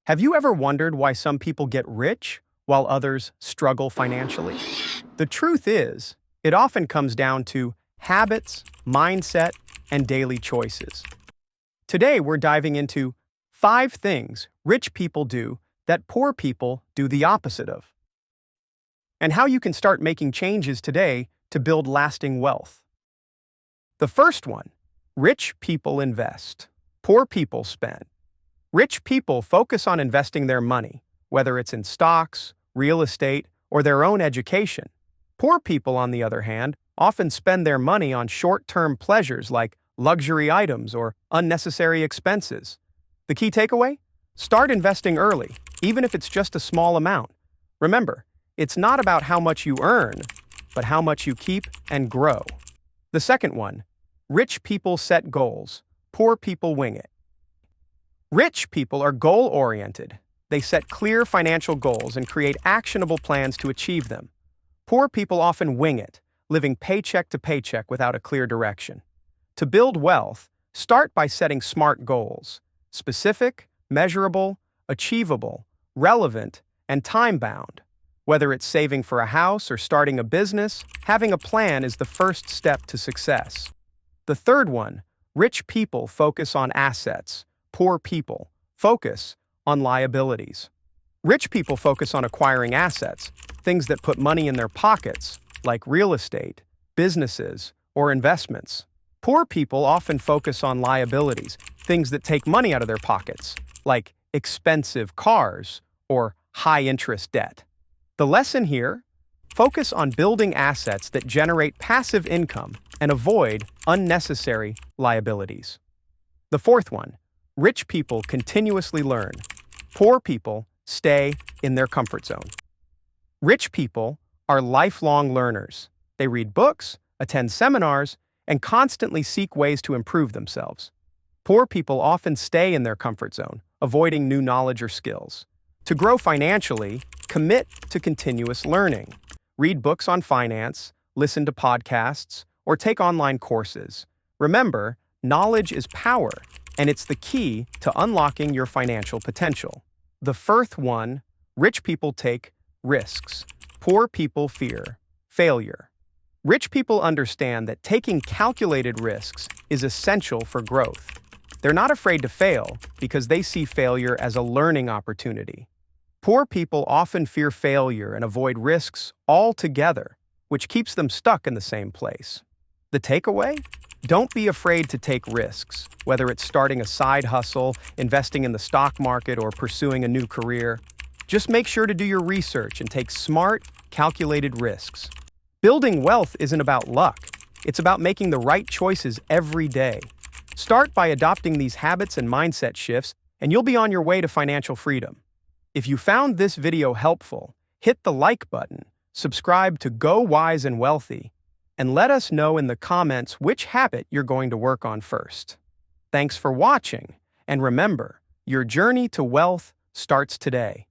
Have you ever wondered why some people get rich while others struggle financially? The truth is, it often comes down to habits, mindset, and daily choices. Today, we're diving into 5 things rich people do that poor people do the opposite of, and how you can start making changes today to build lasting wealth. The first one, rich people invest. Poor people spend. Rich people focus on investing their money, whether it's in stocks, real estate, or their own education. Poor people, on the other hand, often spend their money on short-term pleasures like luxury items or unnecessary expenses. The key takeaway? Start investing early, even if it's just a small amount. Remember, it's not about how much you earn, but how much you keep and grow. The second one, rich people set goals. Poor people wing it. Rich people are goal-oriented. They set clear financial goals and create actionable plans to achieve them. Poor people often wing it, living paycheck to paycheck without a clear direction. To build wealth, start by setting SMART goals: specific, measurable, achievable, relevant, and time-bound. Whether it's saving for a house or starting a business, having a plan is the first step to success. The third one, rich people focus on assets. Poor people focus on liabilities. Rich people focus on acquiring assets, things that put money in their pockets, like real estate, businesses, or investments. Poor people often focus on liabilities, things that take money out of their pockets, like expensive cars or high-interest debt. The lesson here? Focus on building assets that generate passive income and avoid unnecessary liabilities. The fourth one, rich people continuously learn. Poor people stay in their comfort zone. Rich people are lifelong learners. They read books, attend seminars, and constantly seek ways to improve themselves. Poor people often stay in their comfort zone, avoiding new knowledge or skills. To grow financially, commit to continuous learning. Read books on finance, listen to podcasts, or take online courses. Remember, knowledge is power, and it's the key to unlocking your financial potential. The fourth one, rich people take risks. Poor people fear failure. Rich people understand that taking calculated risks is essential for growth. They're not afraid to fail because they see failure as a learning opportunity. Poor people often fear failure and avoid risks altogether, which keeps them stuck in the same place. The takeaway? Don't be afraid to take risks, whether it's starting a side hustle, investing in the stock market, or pursuing a new career. Just make sure to do your research and take smart, calculated risks. Building wealth isn't about luck. It's about making the right choices every day. Start by adopting these habits and mindset shifts, and you'll be on your way to financial freedom. If you found this video helpful, hit the like button, subscribe to Go Wise and Wealthy, and let us know in the comments which habit you're going to work on first. Thanks for watching, and remember, your journey to wealth starts today.